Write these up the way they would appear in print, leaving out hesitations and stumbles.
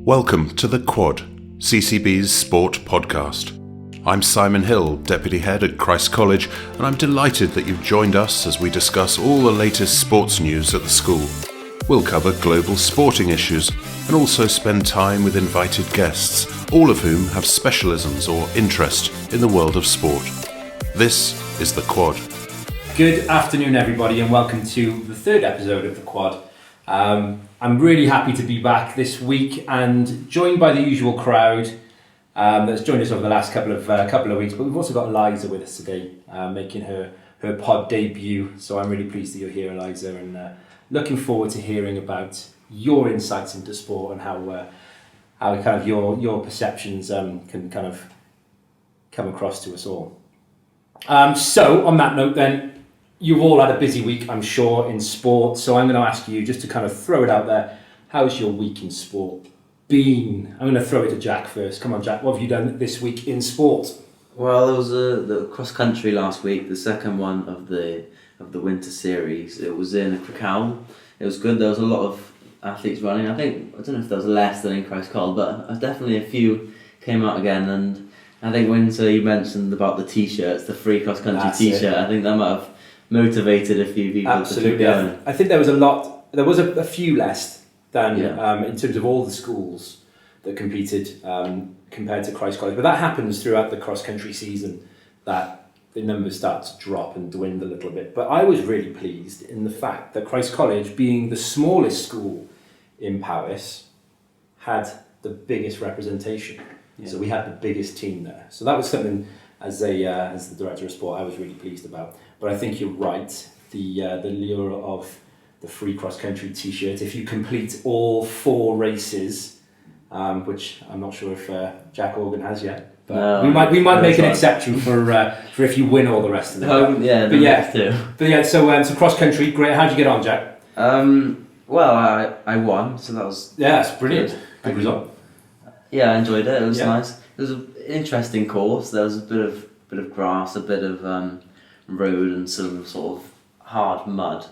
Welcome to The Quad, CCB's sport podcast. I'm Simon Hill, Deputy Head at Christ College, and I'm delighted that you've joined us as we discuss all the latest sports news at the school. We'll cover global sporting issues and also spend time with invited guests, all of whom have specialisms or interest in the world of sport. This is The Quad. Good afternoon, everybody, and welcome to the third episode of The Quad. I'm really happy to be back this week and joined by the usual crowd that's joined us over the last couple of weeks. But we've also got Eliza with us today, making her pod debut. So I'm really pleased that you're here, Eliza, and looking forward to hearing about your insights into sport and how kind of your perceptions can kind of come across to us all. So on that note, then. You've all had a busy week, I'm sure, in sport, so I'm going to ask you, just to kind of throw it out there, how's your week in sport been? I'm going to throw it to Jack first. Come on, Jack, what have you done this week in sport? Well, there was the cross country last week, the second one of the winter series. It was in Krakow. It was good. There was a lot of athletes running. I don't know if there was less than in Christ College, but definitely a few came out again. And I think Winter, you mentioned about the t-shirts, the free cross country t-shirt. I think that might have motivated a few people. Absolutely. To keep going. I think there was a few less than in terms of all the schools that competed compared to Christ College, but that happens throughout the cross country season, that the numbers start to drop and dwindle a little bit. But I was really pleased in the fact that Christ College, being the smallest school in Powys, had the biggest representation. So we had the biggest team there. So that was something, as the director of sport, I was really pleased about. But I think you're right, the lure of the free cross-country t-shirt, if you complete all 4 races, which I'm not sure if Jack Organ has yet, but no, we might make an exception for if you win all the rest of them. So cross-country, great. How'd you get on, Jack? Well, I won, so that was... Yeah, that's brilliant. Good result. Yeah, I enjoyed it. It was nice. It was an interesting course. There was a bit of grass, a bit of road and some sort of hard mud.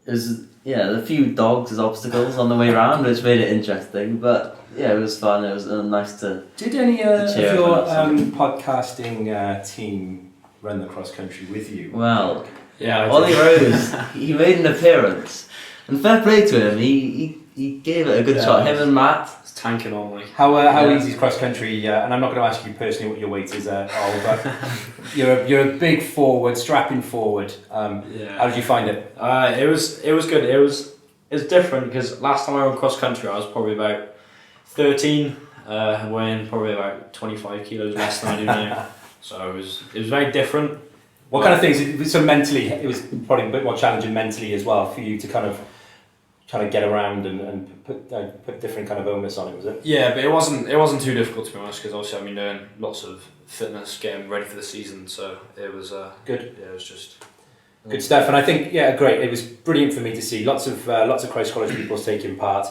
There's a few dogs as obstacles on the way around, which made it interesting. But yeah, it was fun. It was nice to. Did any of your podcasting team run the cross country with you? Well, Ollie Rose, he made an appearance, and fair play to him. He gave it a good shot. Him and Matt. Tanking on, like. How easy is cross country? And I'm not going to ask you personally what your weight is, but you're a big forward, strapping forward. How did you find it? It was good. It was different because last time I ran cross country I was probably about 13, weighing probably about 25 kilos less than I do now. So it was very different. What kind of things? So mentally, it was probably a bit more challenging mentally as well for you to kind of get around and put different kind of onus on it, was it? Yeah, but it wasn't too difficult, to be honest, because obviously I've been doing lots of fitness, getting ready for the season, so it was good. Yeah, it was just good stuff, and I think great. It was brilliant for me to see lots of Christ College people taking part.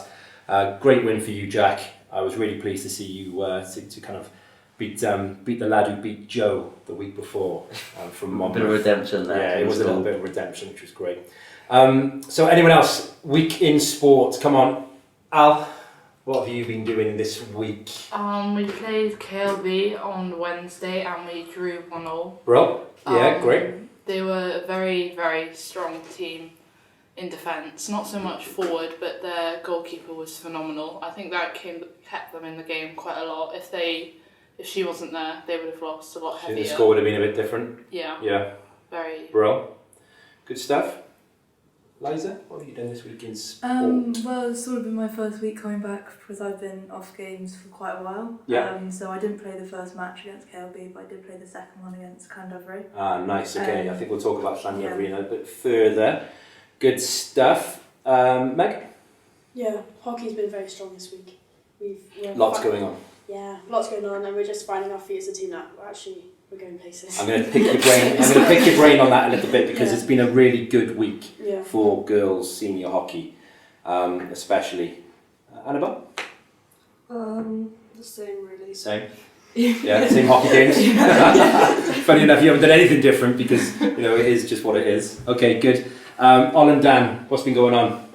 Great win for you, Jack. I was really pleased to see you to kind of beat the lad who beat Joe the week before from Monmouth. A bit of redemption there. Yeah, it was a little bit of redemption, which was great. So anyone else, week in sport, come on. Al, what have you been doing this week? We played KLB on Wednesday and we drew 1-1. Bro, great. They were a very, very strong team in defence. Not so much forward, but their goalkeeper was phenomenal. I think that kept them in the game quite a lot. If she wasn't there, they would have lost a lot heavier. The score would have been a bit different. Yeah. Very. Bro, good stuff. Liza, what have you done this week in sport? Well, it's sort of been my first week coming back because I've been off games for quite a while. So I didn't play the first match against KLB, but I did play the second one against Llandovery. Nice, okay. I think we'll talk about Llandovery in a bit further. Good stuff. Meg? Yeah, hockey's been very strong this week. Lots going on. Yeah, lots going on, and we're just finding our feet as a team that we're going places. I'm going to pick your brain on that a little bit because it's been a really good week for girls senior hockey, especially. Annabelle? The same, really. Same. Yeah, same hockey games. Funny enough, you haven't done anything different because it is just what it is. Okay, good. Ol and Dan, what's been going on?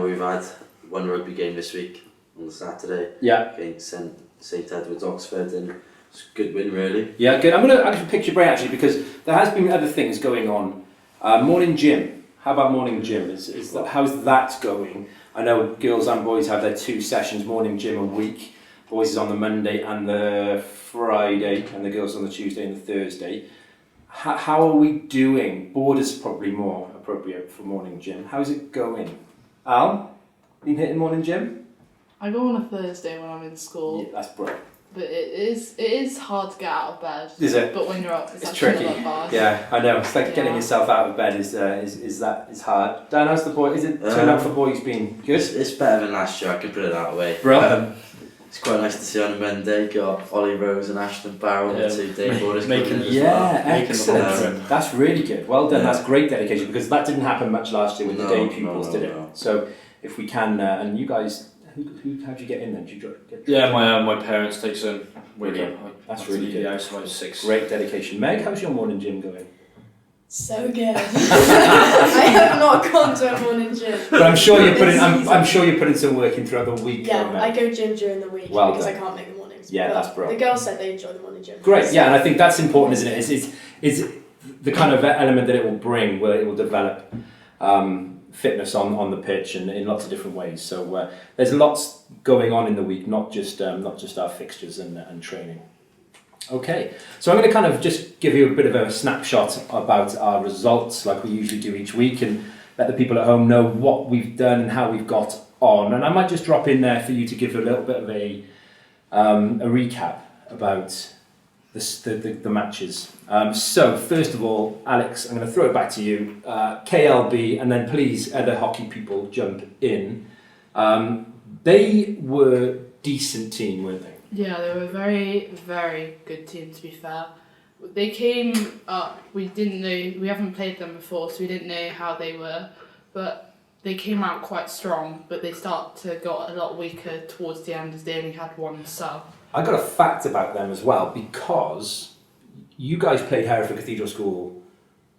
We've had one rugby game this week. on the Saturday Yeah. against St Edward's Oxford, and it's a good win really. Yeah, good. I'm going to actually pick your brain actually, because there has been other things going on. Morning gym. How about morning gym? How's that going? I know girls and boys have their 2 sessions, morning gym a week. Boys is on the Monday and the Friday, and the girls on the Tuesday and the Thursday. How are we doing? Board is probably more appropriate for morning gym. How's it going? Al, been hitting morning gym? I go on a Thursday when I'm in school. Yeah, that's brilliant. But it is hard to get out of bed. Is it? But when you're up, it's It's actually tricky. not bad. Yeah, I know. It's like getting Yeah. yourself out of bed is hard. Dan, how's the boy? Is it turn up for boys been good? It's better than last year, I can put it that way. Bro. It's quite nice to see on a Monday, got Ollie Rose and Ashton Barrell, Yeah. the 2 day boarders Making- coming in as Yeah, well. Making the excellent. whole trip. That's really good. Well done. Yeah. That's great dedication, because that didn't happen much last year with the No, day no, pupils, no, did it? no. So if we can, and you guys, how'd you get in then? Did you get Yeah, my parents take some. Brilliant. That's really good. Yeah, so I was 6. Great dedication. Meg, how's your morning gym going? So good. I have not gone to a morning gym. But I'm sure you're putting. I'm sure you're putting some work in throughout the week. Yeah, though, Meg. I go gym during the week Well because done. I can't make the mornings. Yeah, but that's brilliant. The girls said they enjoy the morning gym. Great, yeah, and I think that's important, isn't it? It's the kind of element that it will bring, where it will develop fitness on the pitch and in lots of different ways. So there's lots going on in the week, not just our fixtures and training. Okay, so I'm going to kind of just give you a bit of a snapshot about our results, like we usually do each week, and let the people at home know what we've done and how we've got on. And I might just drop in there for you to give a little bit of a recap about the matches. So first of all, Alex, I'm going to throw it back to you. KLB, and then please other hockey people jump in. They were a decent team, weren't they? Yeah, they were a very, very good team, to be fair. They came up, we haven't played them before, so we didn't know how they were, but they came out quite strong, but they got a lot weaker towards the end as they only had 1 sub. I got a fact about them as well, because you guys played Hereford Cathedral School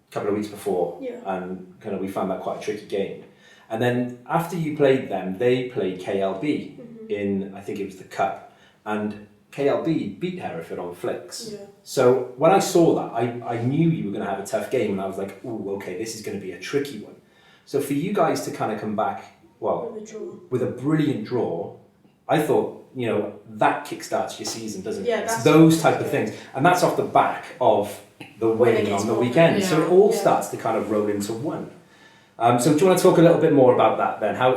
a couple of weeks before, Yeah. and kind of we found that quite a tricky game. And then after you played them, they played KLB in, I think it was the Cup, and KLB beat Hereford on flicks. Yeah. So when I saw that, I knew you were going to have a tough game, and I was like, "Ooh, okay, this is going to be a tricky one." So for you guys to kind of come back, well, With a draw. with a brilliant draw, I thought, that kickstarts your season, doesn't it? Yeah, It's that's those what- type of things, and that's off the back of the Win win against on the Bolton. weekend. So Yeah. it all Yeah. starts to kind of roll into one. So do you want to talk a little bit more about that then? How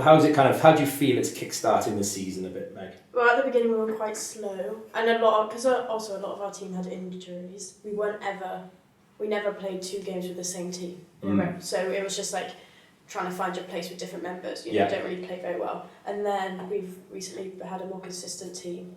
do you feel it's kickstarting the season a bit, Meg? Well, at the beginning we were quite slow, and because also a lot of our team had injuries. We never played 2 games with the same team in a row. So it was just like trying to find your place with different members. You Yeah. don't really play very well. And then we've recently had a more consistent team,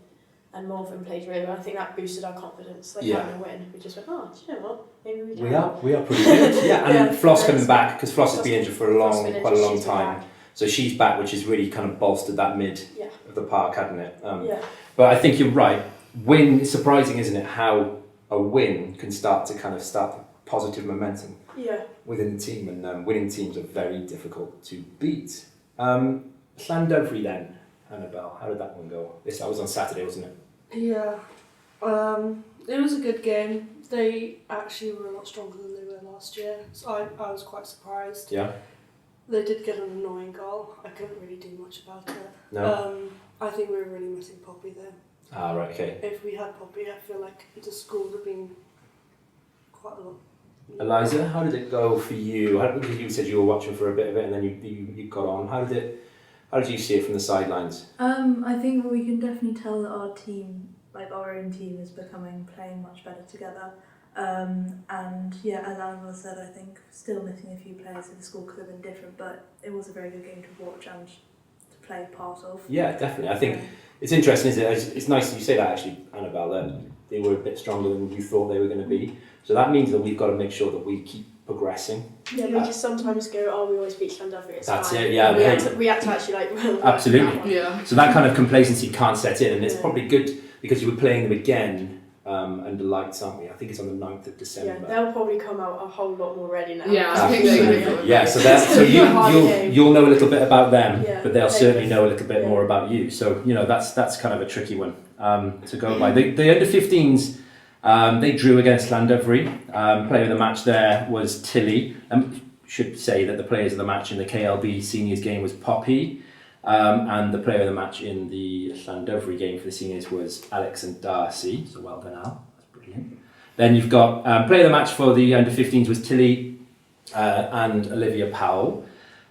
and more of them played really well. I think that boosted our confidence. Like Yeah. having a win, we just went, oh, do you know what? Maybe we can. We are pretty good. Yeah, and Yeah. Floss coming back, because Floss has been injured for Floss been quite a injured, long she's been time. back. So she's back, which has really kind of bolstered that mid Yeah. of the park, hadn't it? Yeah. But I think you're right. It's surprising, isn't it, how a win can start the positive momentum Yeah. within the team, and winning teams are very difficult to beat. Llandovery then, Annabelle, how did that one go? That was on Saturday, wasn't it? Yeah, it was a good game. They actually were a lot stronger than they were last year, so I was quite surprised. Yeah. They did get an annoying goal. I couldn't really do much about it. No. I think we were really missing Poppy there. Ah, right, okay. If we had Poppy, I feel like the score would have been quite a lot. Eliza, how did it go for you? Because you said you were watching for a bit of it, and then you got on. How did you see it from the sidelines? I think we can definitely tell that our team, like our own team, is playing much better together. And yeah, as Annabelle said, I think still missing a few players, so the score could have been different, but it was a very good game to watch and to play part of. Yeah, definitely. I think it's interesting, isn't it? It's nice that you say that, actually, Annabelle, that they were a bit stronger than you thought they were going to be. So that means that we've got to make sure that we keep progressing. Yeah, we just sometimes go, oh, we always beat Llandovery, it's That's fine. it, yeah, We had, yeah. to, we had to actually work Absolutely. that one. Yeah. So that kind of complacency can't set in, and it's Yeah. probably good because you were playing them again under lights, aren't we? I think it's on the 9th of Yeah, December. they'll probably come out a whole lot more ready now. Yeah, I think they're Absolutely. gonna go. Yeah, so you'll know a little bit about them, Yeah. but they'll They- certainly know a little bit yeah. more about you. So that's kind of a tricky one to go by. The under 15s, they drew against Llandovery. Player of the match there was Tilly. Should say that the players of the match in the KLB seniors game was Poppy, and the player of the match in the Llandovery game for the seniors was Alex and Darcy. So well done, Al. That's brilliant. Then you've got player of the match for the under 15s was Tilly and Olivia Powell.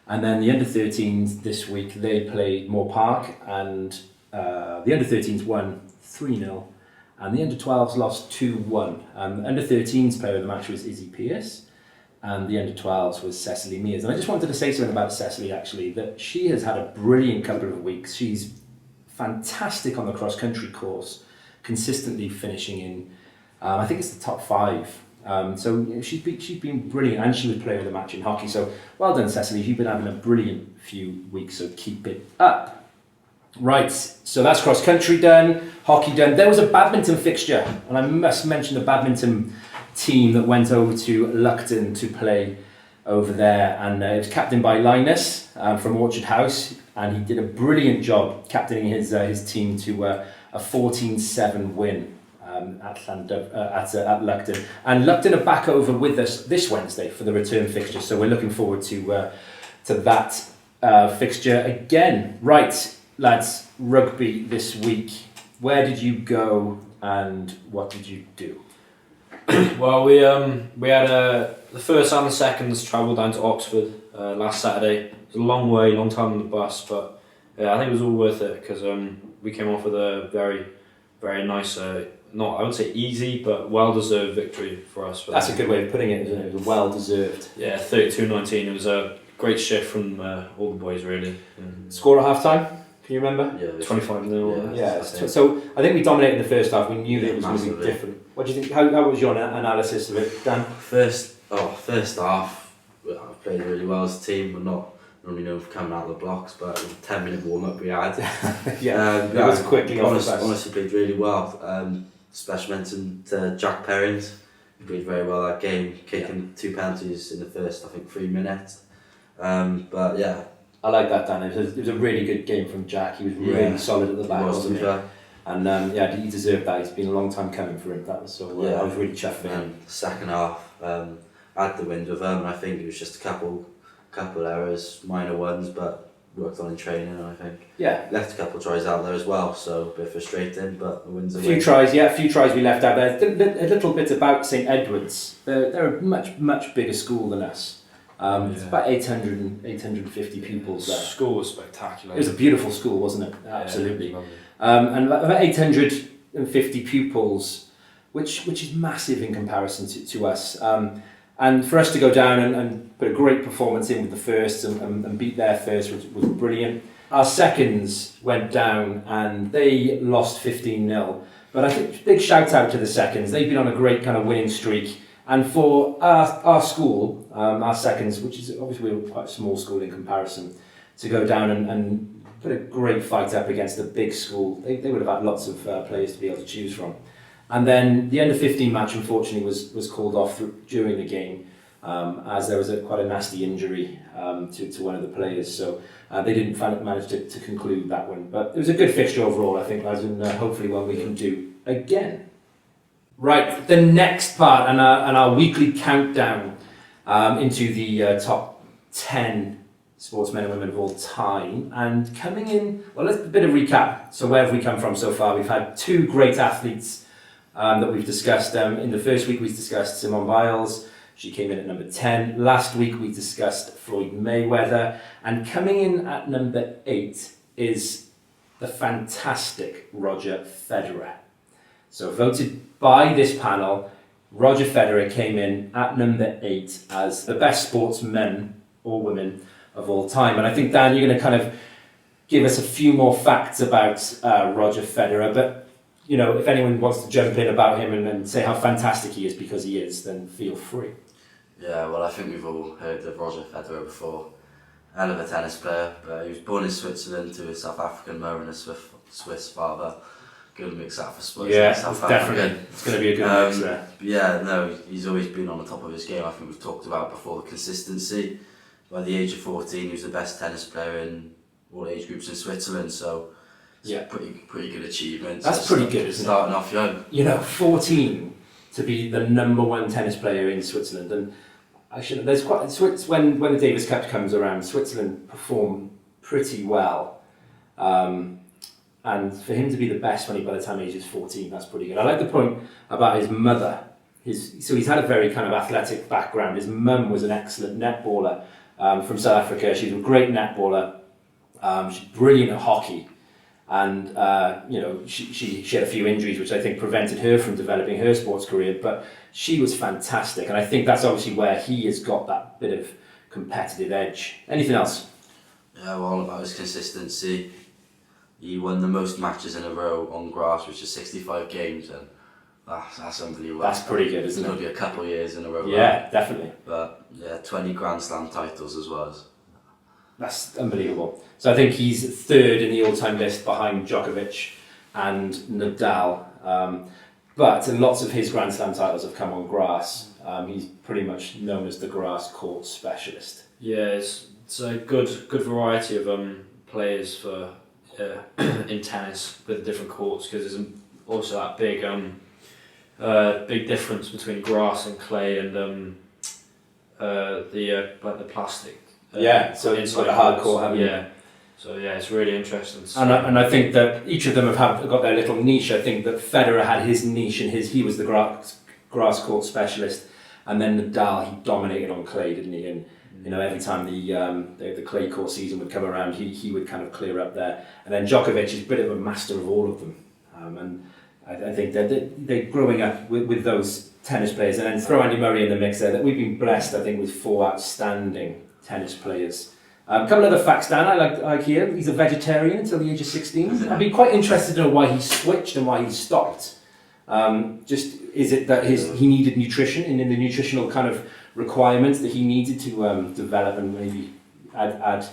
And then the under 13s this week, they played Moore Park, and the under 13s won 3-0, and the under 12s lost 2-1. Under 13s player of the match was Izzy Pierce, and the under 12s was Cecily Mears. And I just wanted to say something about Cecily, actually, that she has had a brilliant couple of weeks. She's fantastic on the cross-country course, consistently finishing in, I think it's the top 5. So she's been brilliant, and she was player of the match in hockey. So well done, Cecily. You've been having a brilliant few weeks, so keep it up. Right, so that's cross country done, hockey done. There was a badminton fixture, and I must mention the badminton team that went over to Loughton to play over there, and it was captained by Linus from Orchard House, and he did a brilliant job captaining his team to a 14-7 win. At Loughton, and Loughton are back over with us this Wednesday for the return fixture, so we're looking forward to that fixture again. Right, lads, rugby this week. Where did you go and what did you do? Well, we had the first and the seconds travelled down to Oxford last Saturday. It was a long way, long time on the bus, but I think it was all worth it because we came off with a very, very nice. Not, I would say easy, but well-deserved victory for us. That's a good way of putting it, isn't it? It was well-deserved. Yeah, 32-19. It was a great shift from all the boys, really. Score at half-time? Can you remember? Yeah, 25-0. Yeah. So I think we dominated the first half. We knew that it was going to be Massively. different. What do you think? How was your analysis of it, Dan? First half, I played really well as a team. We're not normally known for coming out of the blocks, but it was a 10-minute warm-up we had. It was quickly off the bus. Honestly played really well. Special mention to Jack Perrins, who played very well that game, kicking 2 penalties in the first, I think, 3 minutes. But yeah. I like that, Dan. It was a really good game from Jack. He was really solid at the back, wasn't he? And he deserved that. It's been a long time coming for him. That was so. I was really chuffed for him. And the second half, I had the wind with him, and I think it was just a couple errors, minor ones, but worked on in training, I think. Yeah. Left a couple of tries out there as well, so a bit frustrating, but the wins A a few win. tries we left out there. A little bit about St Edwards. They're a much bigger school than us. It's about 850 pupils there. The school was spectacular. It was a beautiful school, wasn't it? Absolutely. Yeah, it was And about 850 pupils, which is massive in comparison to us. And for us to go down and put a great performance in with the first and beat their first was brilliant. Our seconds went down and they lost 15-0. But I think big shout out to the seconds. They've been on a great kind of winning streak. And for our school, our seconds, which is obviously we're quite a small school in comparison, to go down and put a great fight up against a big school, they would have had lots of players to be able to choose from. And then the under 15 match, unfortunately, was called off during the game as there was quite a nasty injury to one of the players. So they didn't manage to conclude that one. But it was a good fixture overall, I think, lads, and hopefully one we can do again. Right, the next part and our weekly countdown into the top 10 sportsmen and women of all time. And coming in, well, let's a bit of recap. So where have we come from so far? We've had 2 great athletes that we've discussed. In the first week we discussed Simone Biles. She came in at number 10. Last week we discussed Floyd Mayweather. And coming in at number 8 is the fantastic Roger Federer. So voted by this panel, Roger Federer came in at number 8 as the best sportsman or women of all time. And I think, Dan, you're going to kind of give us a few more facts about Roger Federer. But, you know, if anyone wants to jump in about him and say how fantastic he is, because he is, then feel free. Yeah, well, I think we've all heard of Roger Federer before. Hell of a tennis player, but he was born in Switzerland to a South African mother and a Swiss father. good mix up for Spurs. Yeah, South it's definitely. Africa. It's going to be a good mix there. Yeah, no, he's always been on the top of his game. I think we've talked about before the consistency. By the age of 14, he was the best tennis player in all age groups in Switzerland. So it's Yeah. pretty good achievement. That's pretty good, isn't it? Starting off young. 14 to be the number one tennis player in Switzerland, and actually, when the Davis Cup comes around, Switzerland perform pretty well, and for him to be the best by the time he is 14, that's pretty good. I like the point about his mother. So he's had a very kind of athletic background. His mum was an excellent netballer from South Africa. She was a great netballer. She's brilliant at hockey. And she had a few injuries which I think prevented her from developing her sports career, but she was fantastic, and I think that's obviously where he has got that bit of competitive edge. Anything else? Yeah, all about his consistency. He won the most matches in a row on grass, which is 65 games, and that's unbelievable. That's pretty good, isn't it? It's going to be a couple of years in a row. Yeah, definitely. But yeah, 20 Grand Slam titles as well. That's unbelievable. So I think he's third in the all-time list behind Djokovic and Nadal. But lots of his Grand Slam titles have come on grass. He's pretty much known as the grass court specialist. Yeah, it's a good variety of players for in tennis with different courts, because there's also that big big difference between grass and clay and the plastic. So it's like a hard court, haven't you? Yeah. So yeah, it's really interesting. And I think that each of them have got their little niche. I think that Federer had his niche, and he was the grass court specialist, and then Nadal, he dominated on clay, didn't he? And every time the clay court season would come around, he would kind of clear up there. And then Djokovic is a bit of a master of all of them, and I think that they're growing up with those tennis players, and then throw Andy Murray in the mix there. That we've been blessed, I think, with 4 outstanding tennis players. A couple of other facts, Dan, I like here. He's a vegetarian until the age of 16. I'd be quite interested to know why he switched and why he stopped. Is it that he needed nutrition, and in the nutritional kind of requirements that he needed to develop and maybe add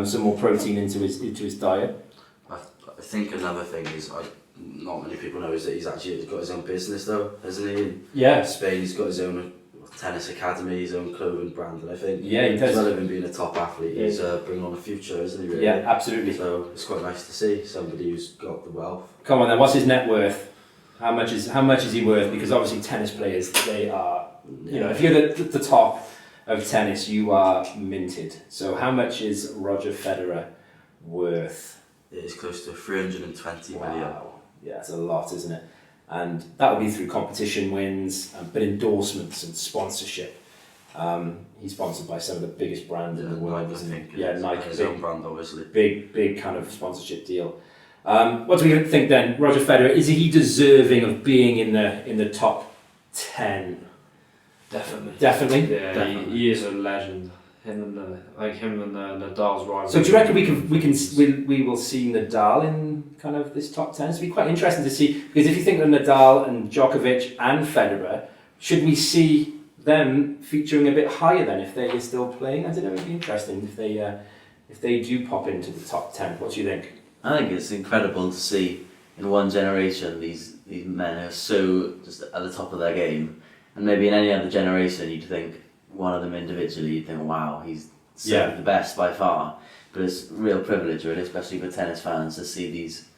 some more protein into his diet? I think another thing is, not many people know, is that he's actually got his own business though, hasn't he? In Spain, he's got his own tennis academy, his own clothing brand, and I think he does. as well as being a top athlete, he's bringing on a future, isn't he? Really? Yeah, absolutely. So it's quite nice to see somebody who's got the wealth. Come on then, what's his net worth? How much is he worth? Because obviously tennis players, they are, if you're the top of tennis, you are minted. So how much is Roger Federer worth? It is close to 320 million. Yeah, that's a lot, isn't it? And that will be through competition wins, but endorsements and sponsorship. He's sponsored by some of the biggest brands in the world, isn't he? Yeah, Nike. His own brand, obviously. Big kind of sponsorship deal. What do we think then, Roger Federer? Is he deserving of being in the top 10? Definitely. Definitely. Yeah, Definitely. He is a legend. Him and Nadal's rival. So do you reckon we will see Nadal in kind of this top 10? It'll be quite interesting to see, because if you think of Nadal and Djokovic and Federer, should we see them featuring a bit higher then if they're still playing? I don't know. It'd be interesting if they do pop into the top 10. What do you think? I think it's incredible to see in one generation these men are so just at the top of their game, and maybe in any other generation you'd think one of them individually, you'd think, wow, he's the best by far. But it's a real privilege, really, especially for tennis fans, to see these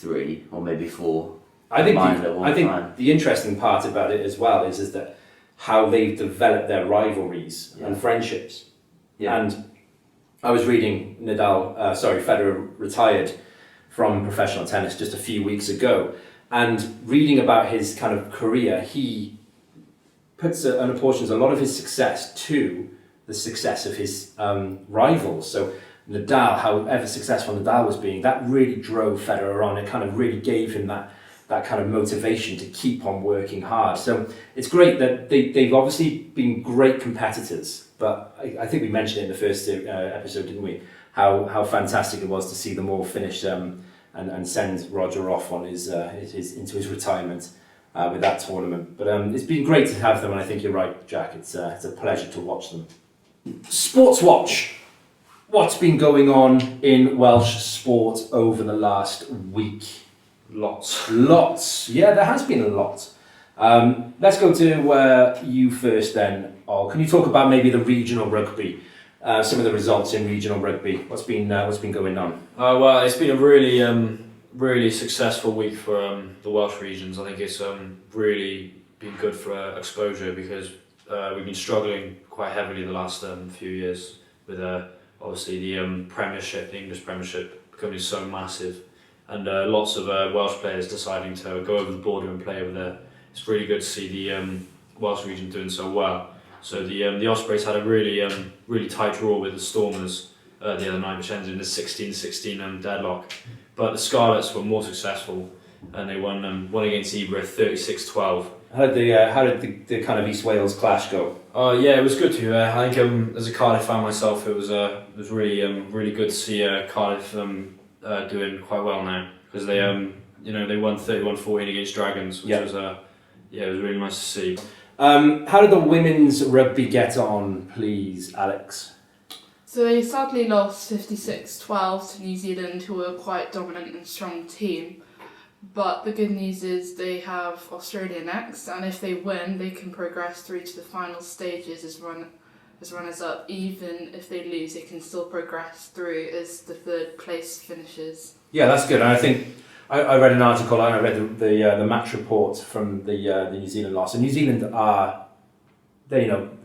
3 or maybe 4 I think time. The interesting part about it as well is that how they've developed their rivalries and friendships. Yeah. And I was reading Federer retired from professional tennis just a few weeks ago, and reading about his kind of career, he puts and apportions a lot of his success to the success of his rivals. So Nadal, however successful Nadal was being, that really drove Federer on. It kind of really gave him that kind of motivation to keep on working hard. So it's great that they've obviously been great competitors, but I think we mentioned it in the first episode, didn't we? How fantastic it was to see them all finish and send Roger off on his into his retirement with that tournament. But it's been great to have them, and I think you're right, Jack. It's a pleasure to watch them. Sports Watch. What's been going on in Welsh sport over the last week? Lots. Lots. Yeah, there has been a lot. Let's go to you first then, Ol. Can you talk about maybe the regional rugby, some of the results in regional rugby? What's been going on? Well, it's been a really successful week for the Welsh regions. I think it's really been good for exposure because we've been struggling quite heavily the last few years with obviously the Premiership, the English Premiership becoming so massive, and lots of Welsh players deciding to go over the border and play over there. It's really good to see the Welsh region doing so well. So the Ospreys had a really tight draw with the Stormers the other night, which ended in a 16-16 deadlock. But the Scarlets were more successful, and they won against Ebra 36-12. How did the kind of East Wales clash go? Yeah, it was good to. I think as a Cardiff fan myself, it was really good to see Cardiff doing quite well now because they they won 31-14 against Dragons, which was it was really nice to see. How did the women's rugby get on, please, Alex? So they sadly lost 56-12 to New Zealand, who were a quite dominant and strong team. But the good news is they have Australia next, and if they win, they can progress through to the final stages as runners-up. Even if they lose, they can still progress through as the third place finishes. Yeah, that's good. And I think I read an article and I read the match report from the New Zealand loss. And New Zealand they're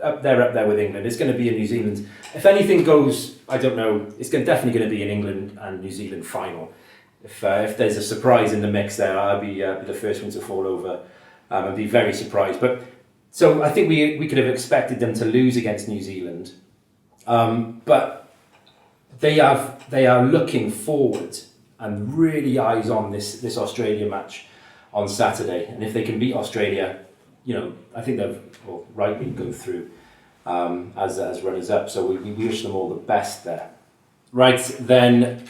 up there with England. It's going to be a New Zealand. If anything goes, I don't know. It's definitely going to be an England and New Zealand final. If there's a surprise in the mix there, I'll be the first one to fall over and be very surprised. But so I think we could have expected them to lose against New Zealand, but they are looking forward and really eyes on this Australia match on Saturday. And if they can beat Australia, I think they'll rightly go through as runners up. So we wish them all the best there. Right then,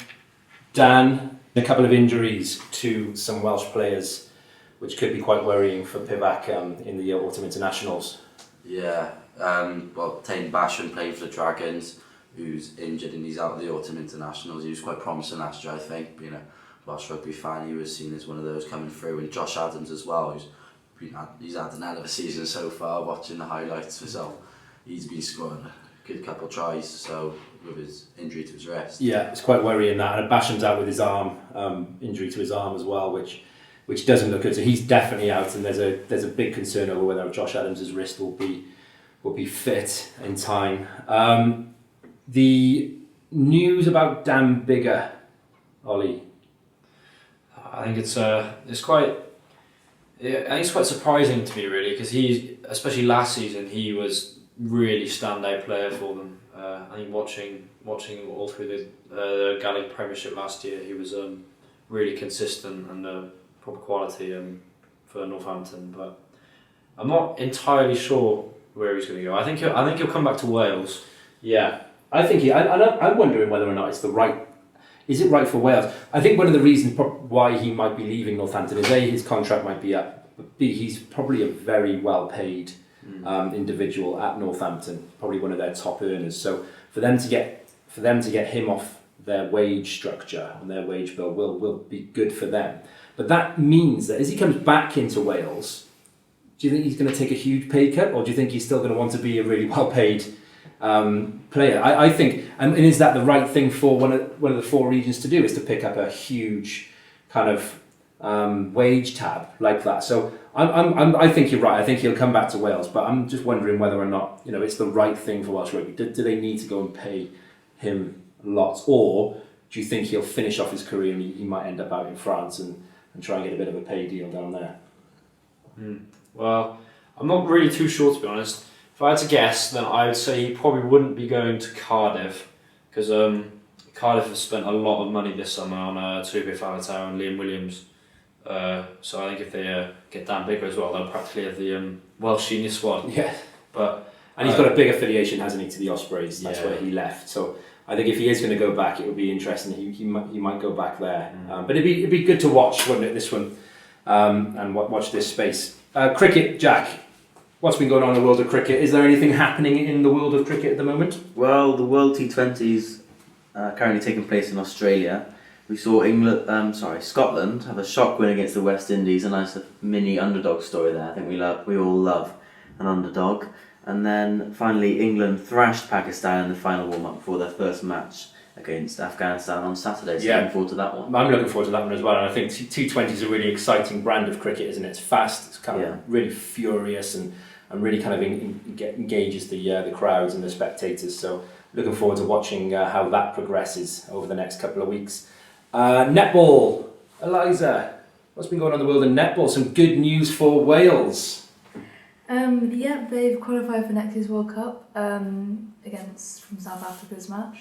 Dan. A couple of injuries to some Welsh players, which could be quite worrying for Pivac in the autumn internationals. Yeah, Tane Basham playing for the Dragons, who's injured and he's out of the autumn internationals. He was quite promising last year, I think. Being a Welsh rugby fan, he was seen as one of those coming through. And Josh Adams as well, he's had an hell of a season so far. Watching the highlights myself, he's been scoring a good couple of tries. So with his injury to his wrist. Yeah, it's quite worrying that. And Basham's out with his arm, injury to his arm as well, which doesn't look good. So he's definitely out, and there's a big concern over whether Josh Adams' wrist will be fit in time. The news about Dan Biggar, Ollie. I think it's quite surprising to me really because especially last season he was really standout player for them. I think watching all through the Gaelic Premiership last year, he was really consistent and proper quality for Northampton. But I'm not entirely sure where he's going to go. I think he'll come back to Wales. Yeah, I think I'm wondering whether or not it's is it right for Wales? I think one of the reasons why he might be leaving Northampton is A, his contract might be up, but B, he's probably a very well paid individual at Northampton, probably one of their top earners. So for them to get him off their wage structure and their wage bill will be good for them. But that means that as he comes back into Wales, do you think he's going to take a huge pay cut, or do you think he's still going to want to be a really well paid player? I think, and is that the right thing for one of the four regions to do, is to pick up a huge kind of wage tab like that? So I think you're right. I think he'll come back to Wales, but I'm just wondering whether or not it's the right thing for Welsh rugby. Do they need to go and pay him lots, or do you think he'll finish off his career and he might end up out in France and try and get a bit of a pay deal down there? Well, I'm not really too sure, to be honest. If I had to guess, then I would say he probably wouldn't be going to Cardiff, because Cardiff have spent a lot of money this summer on Tupe Faletau and Liam Williams. So I think if they get Dan Biggar as well, they'll practically have the Welsh senior squad. Yeah, and he's got a big affiliation, hasn't he, to the Ospreys? That's where he left. So I think if he is going to go back, it would be interesting. He might go back there. But it'd be good to watch, wouldn't it, this one, and watch this space. Cricket, Jack. What's been going on in the world of cricket? Is there anything happening in the world of cricket at the moment? Well, the World T20s currently taking place in Australia, We saw Scotland have a shock win against the West Indies. A nice mini underdog story there. I think we all love an underdog. And then finally, England thrashed Pakistan in the final warm-up before their first match against Afghanistan on Saturday. So looking forward to that one. I'm looking forward to that one as well. And I think T20 is a really exciting brand of cricket, isn't it? It's fast. It's kind of really furious and really kind of engages the crowds and the spectators. So looking forward to watching how that progresses over the next couple of weeks. Netball, Eliza, what's been going on in the world of netball? Some good news for Wales. They've qualified for next year's World Cup from South Africa's match.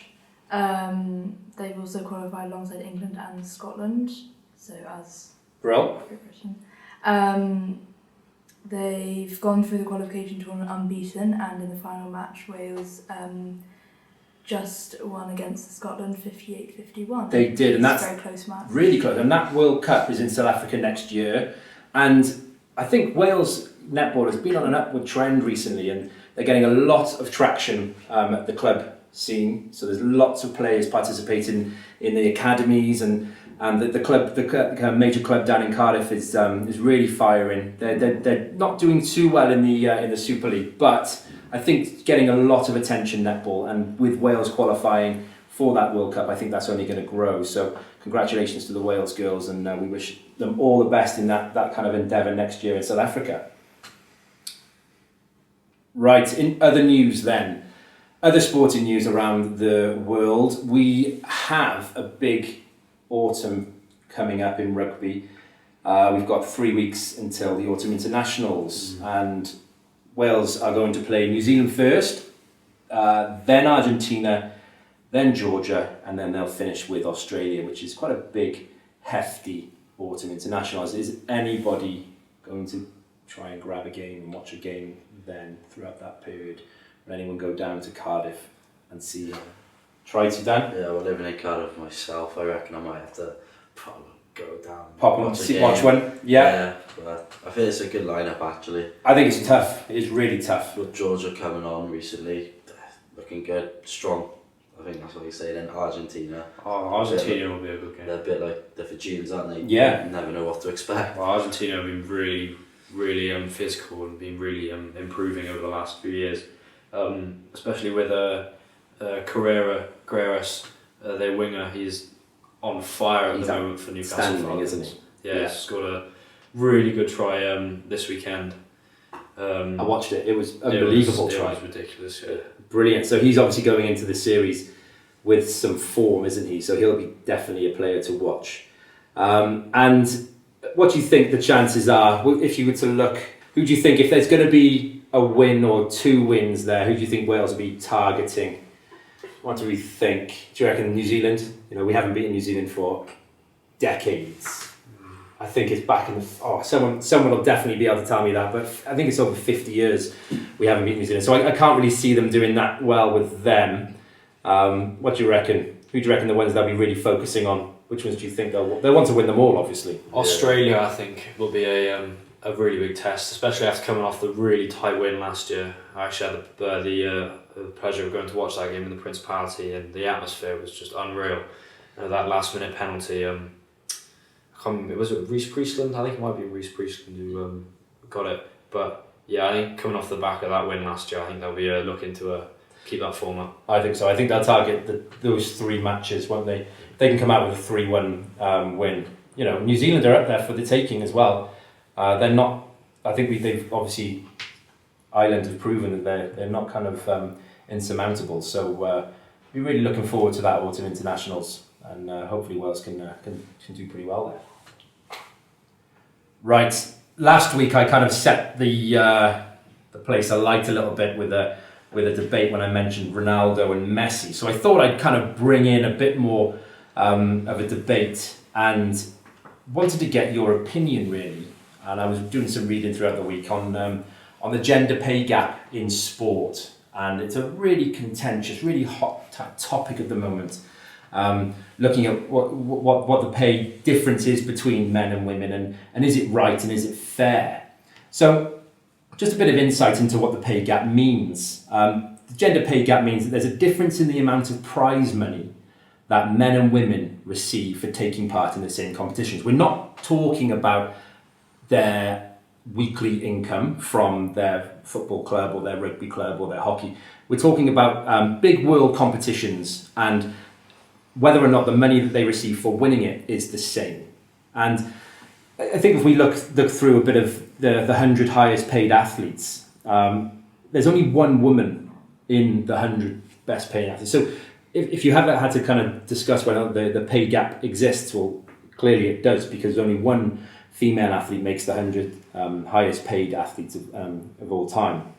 They've also qualified alongside England and Scotland, so as Brill. Britain. They've gone through the qualification tournament unbeaten, and in the final match, Wales just won against Scotland 58-51. They did, and that's a very close match. Really close. And that World Cup is in South Africa next year. And I think Wales netball has been on an upward trend recently, and they're getting a lot of traction at the club scene. So there's lots of players participating in the academies, and the club, the major club down in Cardiff is really firing. They're not doing too well in the Super League, but I think getting a lot of attention netball, and with Wales qualifying for that World Cup, I think that's only going to grow. So congratulations to the Wales girls, and we wish them all the best in that kind of endeavour next year in South Africa. Right, in other news then, other sporting news around the world, we have a big autumn coming up in rugby. We've got 3 weeks until the autumn internationals, and Wales are going to play New Zealand first, then Argentina, then Georgia, and then they'll finish with Australia, which is quite a big, hefty autumn internationals. Is anybody going to try and grab a game and watch a game then throughout that period? Would anyone go down to Cardiff and see? Try to, Dan? Yeah, well, living in Cardiff myself, I reckon I might have to probably go down. Pop and watch one? Yeah. But I think it's a good lineup actually. I think it's tough. It is really tough. With Georgia coming on recently, looking good, strong. I think that's what you say. Then Argentina. Argentina will be a good game. They're a bit like the Fijians, aren't they? Yeah. You never know what to expect. Well, Argentina have been really physical and been really improving over the last few years. Especially with Carreras, their winger. He's on fire at the moment for Newcastle. Standing, isn't he? Yeah, he's scored a really good try this weekend. I watched it. It was unbelievable. It was ridiculous. Yeah. Brilliant. So he's obviously going into the series with some form, isn't he? So he'll be definitely a player to watch. And what do you think the chances are, if you were to look, who do you think, if there's going to be a win or 2 wins there, who do you think Wales will be targeting? What do we think? Do you reckon New Zealand? We haven't beaten New Zealand for decades. I think it's back in the... someone will definitely be able to tell me that, but I think it's over 50 years we haven't beaten New Zealand. So I can't really see them doing that well with them. What do you reckon? Who do you reckon the ones they'll be really focusing on? Which ones do you think they'll want to win them all, obviously? Australia, I think, will be a really big test, especially after coming off the really tight win last year. I actually had the pleasure of going to watch that game in the Principality, and the atmosphere was just unreal. That last minute penalty, was it Reece Priestland? I think it might be Reece Priestland who got it. But yeah, I think coming off the back of that win last year, I think they'll be looking to keep that form up. I think so. I think they'll target those 3 matches, won't they? They can come out with a 3-1 win. New Zealand are up there for the taking as well. They're not. I think they've obviously, Ireland have proven that they're not kind of insurmountable. So we're really looking forward to that autumn internationals, and hopefully Wales can do pretty well there. Right. Last week I kind of set the place alight a little bit with a debate when I mentioned Ronaldo and Messi. So I thought I'd kind of bring in a bit more of a debate, and wanted to get your opinion really. And I was doing some reading throughout the week on the gender pay gap in sport, and it's a really contentious, really hot topic at the moment. Looking at what the pay difference is between men and women, and is it right and is it fair? So just a bit of insight into what the pay gap means. The gender pay gap means that there's a difference in the amount of prize money that men and women receive for taking part in the same competitions. We're not talking about their weekly income from their football club or their rugby club or their hockey. We're talking about big world competitions and whether or not the money that they receive for winning it is the same. And I think if we look through a bit of the 100 highest paid athletes, there's only one woman in the 100 best paid athletes. So if you haven't had to kind of discuss whether the pay gap exists, well, clearly it does, because only one female athlete makes the 100 highest paid athletes of all time.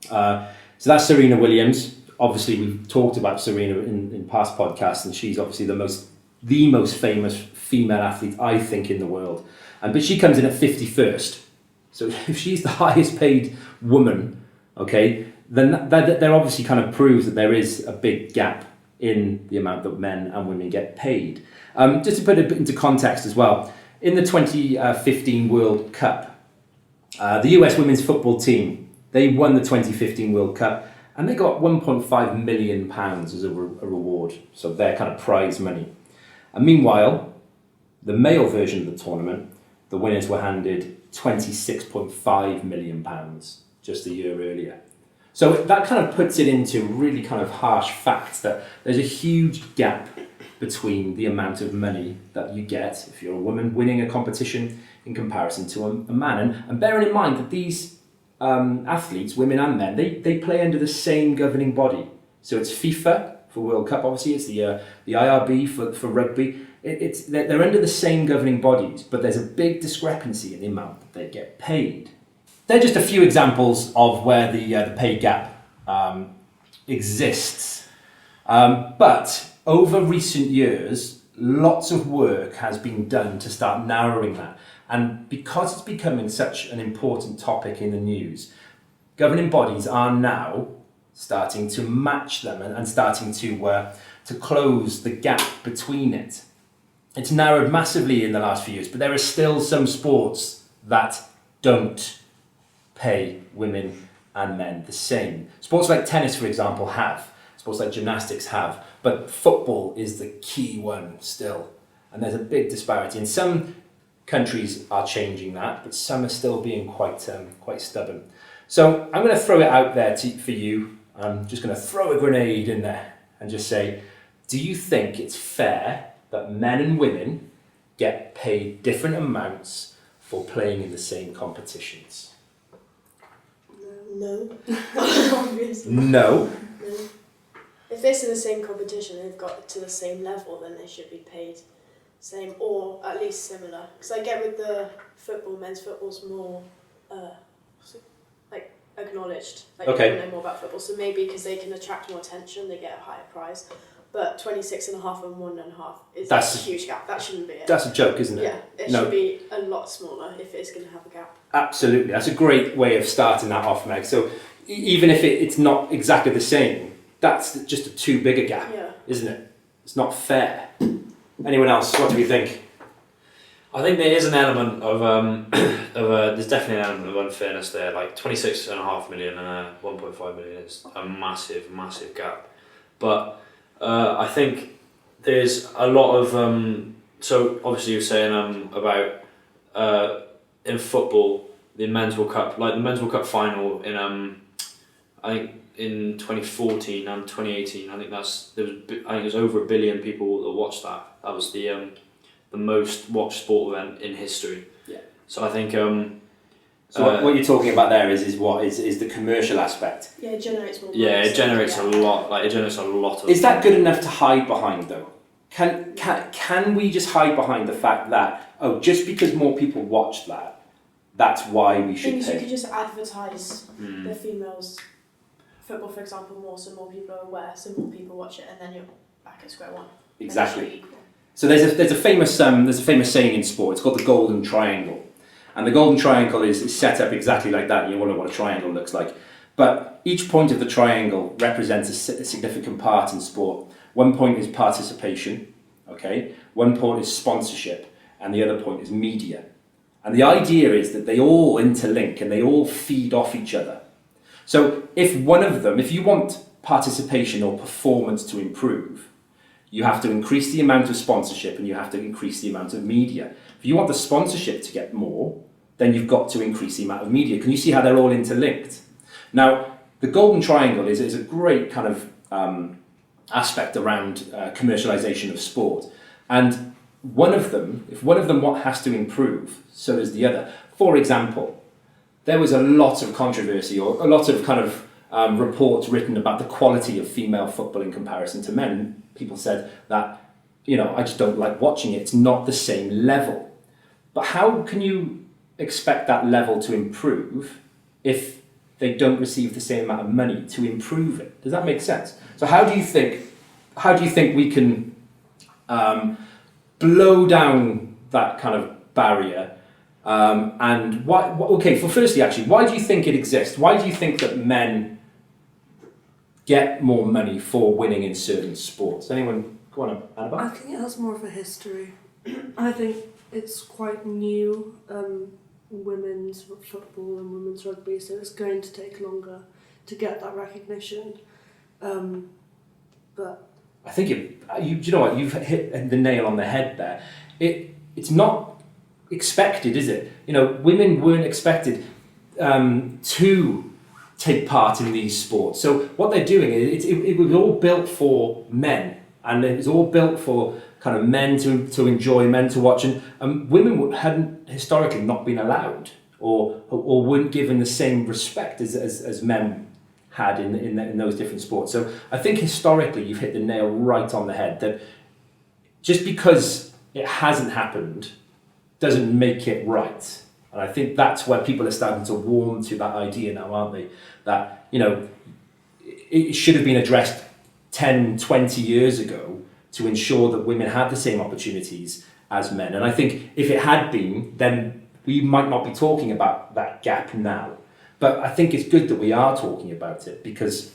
So that's Serena Williams. Obviously, we've talked about Serena in past podcasts, and she's obviously the most famous female athlete, I think, in the world. But she comes in at 51st. So if she's the highest paid woman, okay, then that obviously kind of proves that there is a big gap in the amount that men and women get paid. Just to put it into context as well, in the 2015 World Cup, the US women's football team, they won the 2015 World Cup and they got £1.5 million as a reward. So their kind of prize money. And meanwhile, the male version of the tournament, the winners were handed £26.5 million just a year earlier. So that kind of puts it into really kind of harsh facts that there's a huge gap between the amount of money that you get if you're a woman winning a competition in comparison to a man. And bearing in mind that these athletes, women and men, they play under the same governing body. So it's FIFA for World Cup, obviously, it's the IRB for rugby. They're under the same governing bodies, but there's a big discrepancy in the amount that they get paid. They're just a few examples of where the pay gap exists. But over recent years, lots of work has been done to start narrowing that. And because it's becoming such an important topic in the news, governing bodies are now starting to match them and starting to close the gap between it. It's narrowed massively in the last few years, but there are still some sports that don't pay women and men the same. Sports like tennis, for example, have. Sports like gymnastics have. But football is the key one still. And there's a big disparity. And some countries are changing that, but some are still being quite stubborn. So I'm going to throw it out there for you. I'm just going to throw a grenade in there and just say, do you think it's fair that men and women get paid different amounts for playing in the same competitions? No. Obviously. No. If they're in the same competition, they've got to the same level, then they should be paid same or at least similar. Because I get with the football, men's football's more like acknowledged. Like people know more about football, so maybe because they can attract more attention, they get a higher prize. But 26.5 and 1.5 is a huge gap. That shouldn't be it. That's a joke, isn't it? Yeah, it should be a lot smaller if it's going to have a gap. Absolutely. That's a great way of starting that off, Meg. So even if it's not exactly the same, that's just a too big a gap, isn't it? It's not fair. Anyone else? What do you think? I think there is an element of there's definitely an element of unfairness there. Like 26.5 million and 1.5 million is a massive, massive gap. But I think there's a lot of so obviously you're saying about in football the men's World Cup, like the men's World Cup final in I think in 2014 and 2018, I think it was over 1 billion people that watched that. That was the most watched sport event in history. Yeah. So I think. So what you're talking about there is the commercial aspect. Yeah, it generates more. Yeah, it generates a lot. Like it generates a lot of. Is that good enough to hide behind though? Can we just hide behind the fact that just because more people watch that, that's why we should pay? You could just advertise the females football, for example, more, so more people are aware, so more people watch it, and then you're back at square one. Exactly. So there's a famous saying in sport. It's called the Golden Triangle, and the Golden Triangle is set up exactly like that. You wonder what a triangle looks like, but each point of the triangle represents a significant part in sport. One point is participation, okay. One point is sponsorship, and the other point is media. And the idea is that they all interlink and they all feed off each other. So if you want participation or performance to improve, you have to increase the amount of sponsorship and you have to increase the amount of media. If you want the sponsorship to get more, then you've got to increase the amount of media. Can you see how they're all interlinked? Now, the Golden Triangle is a great kind of aspect around commercialisation of sport. And if one of them what has to improve, so does the other. For example, there was a lot of controversy or a lot of kind of reports written about the quality of female football in comparison to men. People said that, I just don't like watching it. It's not the same level. But how can you expect that level to improve if they don't receive the same amount of money to improve it? Does that make sense? So how do you think we can blow down that kind of barrier? And why do you think it exists? Why do you think that men get more money for winning in certain sports? Anyone go on, Annabelle? I think it has more of a history. I think it's quite new, women's football and women's rugby, so it's going to take longer to get that recognition. But I think you know what, you've hit the nail on the head there. It's not expected, is it? Women weren't expected to take part in these sports. So what they're doing is it was all built for men, and it was all built for kind of men to enjoy, men to watch, and women hadn't historically not been allowed or weren't given the same respect as men had in those different sports. So I think historically you've hit the nail right on the head, that just because it hasn't happened doesn't make it right. And I think that's where people are starting to warm to that idea now, aren't they? That, it should have been addressed 10, 20 years ago to ensure that women had the same opportunities as men. And I think if it had been, then we might not be talking about that gap now. But I think it's good that we are talking about it, because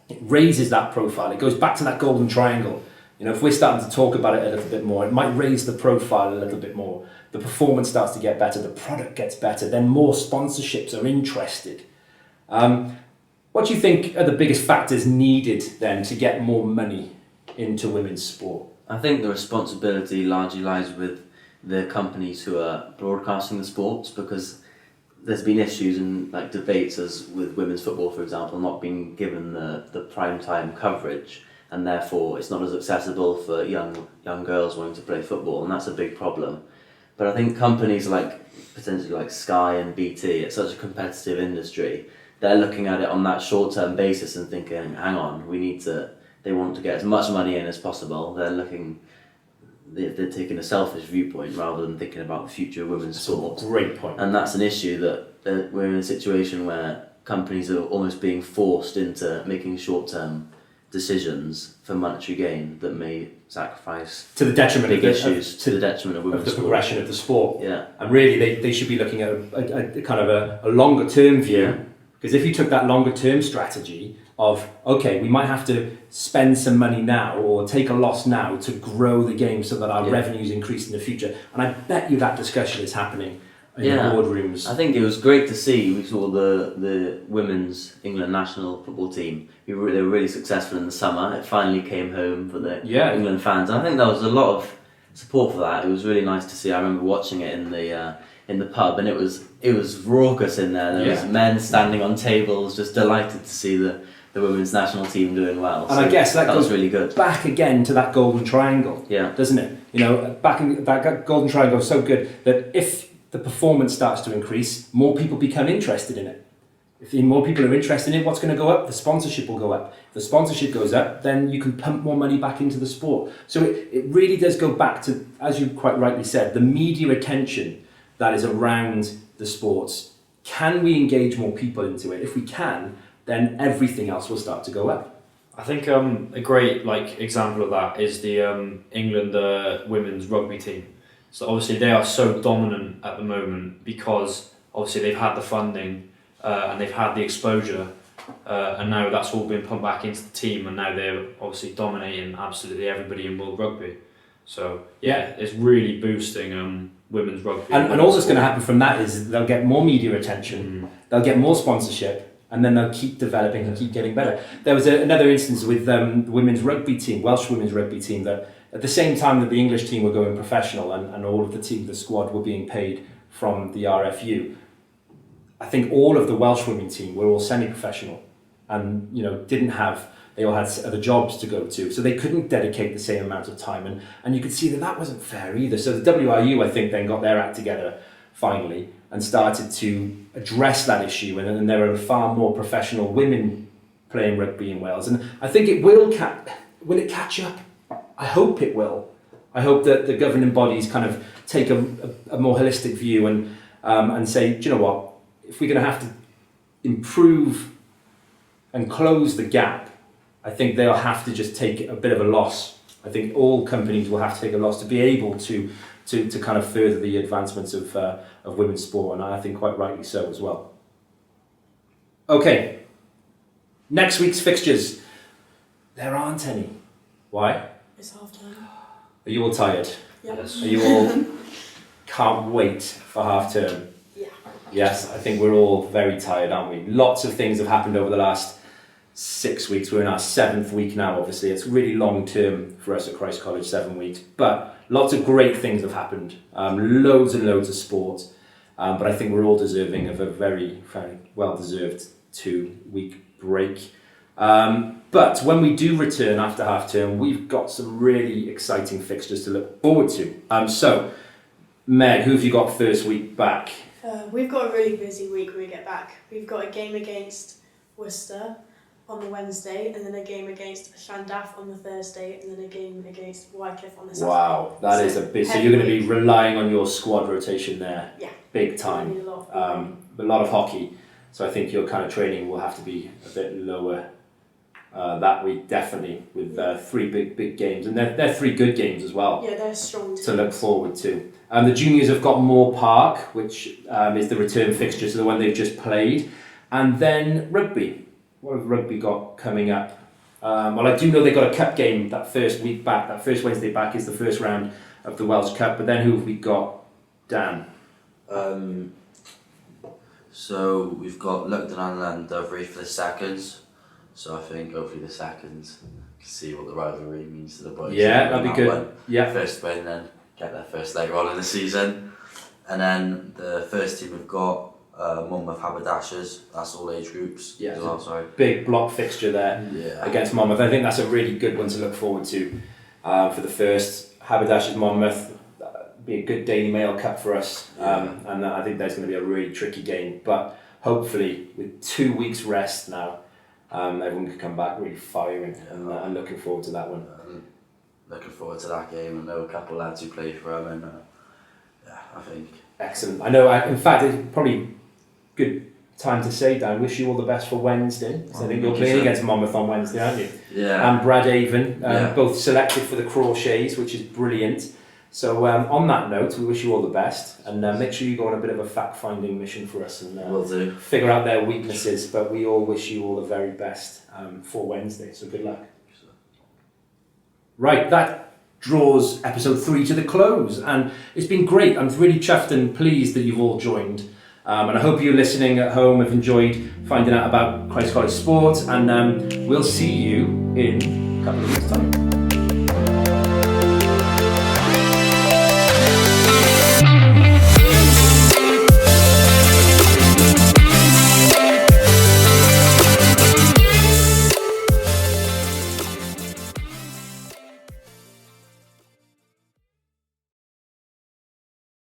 it raises that profile. It goes back to that Golden Triangle. If we're starting to talk about it a little bit more, it might raise the profile a little bit more. The performance starts to get better, the product gets better, then more sponsorships are interested. What do you think are the biggest factors needed then to get more money into women's sport? I think the responsibility largely lies with the companies who are broadcasting the sports, because there's been issues and debates as with women's football, for example, not being given the prime time coverage, and therefore it's not as accessible for young girls wanting to play football, and that's a big problem. But I think companies potentially like Sky and BT, it's such a competitive industry, they're looking at it on that short-term basis and thinking, hang on, they want to get as much money in as possible. They're taking a selfish viewpoint rather than thinking about the future of women's sport. Great point. And that's an issue that we're in a situation where companies are almost being forced into making short-term decisions for monetary gain that may sacrifice to the detriment big of issues, to the detriment of women's the sport. progression of the sport. Yeah. And really they should be looking at a kind of a longer term view. Yeah. Because if you took that longer term strategy of, okay, we might have to spend some money now or take a loss now to grow the game so that our revenues increase in the future. And I bet you that discussion is happening in the boardrooms. I think it was great to see. We saw the women's England national football team. They were really successful in the summer. It finally came home for the England fans. And I think there was a lot of support for that. It was really nice to see. I remember watching it in the pub, and it was raucous in there. There was men standing on tables, just delighted to see the women's national team doing well. And I guess that goes was really good. Back again to that Golden Triangle, doesn't it? That Golden Triangle is so good that if the performance starts to increase, more people become interested in it. If more people are interested in it, what's going to go up? The sponsorship will go up. If the sponsorship goes up, then you can pump more money back into the sport. So it really does go back to, as you quite rightly said, the media attention that is around the sports. Can we engage more people into it? If we can, then everything else will start to go up. I think a great example of that is the England women's rugby team. So obviously they are so dominant at the moment because obviously they've had the funding and they've had the exposure, and now that's all been pumped back into the team, and now they're obviously dominating absolutely everybody in world rugby. So it's really boosting women's rugby. And all that's going to happen from that is they'll get more media attention, they'll get more sponsorship, and then they'll keep developing and keep getting better. There was another instance with the women's rugby team, Welsh women's rugby team, that at the same time that the English team were going professional and all of the squad were being paid from the RFU, I think all of the Welsh women team were all semi-professional and, you know, they all had other jobs to go to, so they couldn't dedicate the same amount of time, and you could see that wasn't fair either. So the WRU, I think, then got their act together finally and started to address that issue, and then there are far more professional women playing rugby in Wales, and I think it will it catch up? I hope it will. I hope that the governing bodies kind of take a more holistic view and say, do you know what, if we're going to have to improve and close the gap, I think they'll have to just take a bit of a loss. I think all companies will have to take a loss to be able to kind of further the advancements of women's sport, and I think quite rightly so as well. Okay, next week's fixtures. There aren't any. Why? It's half time. Are you all tired? Yeah. Yes. Are you all can't wait for half term? Yeah. Yes, I think we're all very tired, aren't we? Lots of things have happened over the last 6 weeks. We're in our 7th week now, obviously. It's really long term for us at Christ College, 7 weeks. But lots of great things have happened. Loads and loads of sport. But I think we're all deserving of a very, very well-deserved 2-week break. But when we do return after half term, we've got some really exciting fixtures to look forward to. So, Meg, who have you got first week back? We've got a really busy week when we get back. We've got a game against Worcester on the Wednesday, and then a game against Llandaff on the Thursday, and then a game against Wycliffe on the Saturday. Wow, that is a bit. So you're going to be relying on your squad rotation there, Yeah. big time. Need a lot. A lot of hockey. So I think your kind of training will have to be a bit lower that week, definitely, with 3 big games, and they're 3 good games as well. Yeah, they're strong teams to look forward to. The juniors have got Moore Park, which is the return fixture to the one they've just played, and then rugby. What have rugby got coming up? Well, I do know they've got a cup game that first week back. That first Wednesday back is the first round of the Welsh Cup. But then who have we got? Dan? So we've got Lugden and Dovry for the seconds. So I think hopefully the seconds can see what the rivalry means to the boys. Yeah, that'd be good. One. Yeah. First win, then get their first leg roll in the season. And then the first team we've got Monmouth Haberdashers. That's all age groups. Yeah. As well, sorry. Big block fixture there against Monmouth. I think that's a really good one to look forward to for the first. Haberdashers Monmouth. Be a good Daily Mail Cup for us, and I think there's going to be a really tricky game. But hopefully, with 2 weeks rest now, everyone can come back really firing and looking forward to that one. Looking forward to that game. I know a couple of lads who play for them, and I think excellent. I know. In fact, it's probably good time to say, Dan, wish you all the best for Wednesday. So I think you're playing against Monmouth on Wednesday, aren't you? Yeah. And Brad Avon, both selected for the Crauchetes, which is brilliant. So on that note, we wish you all the best, and make sure you go on a bit of a fact-finding mission for us and will do. Figure out their weaknesses. But we all wish you all the very best for Wednesday. So good luck. Right, that draws episode 3 to the close, and it's been great. I'm really chuffed and pleased that you've all joined, and I hope you listening at home have enjoyed finding out about Christ College Sport, and we'll see you in a couple of weeks' time.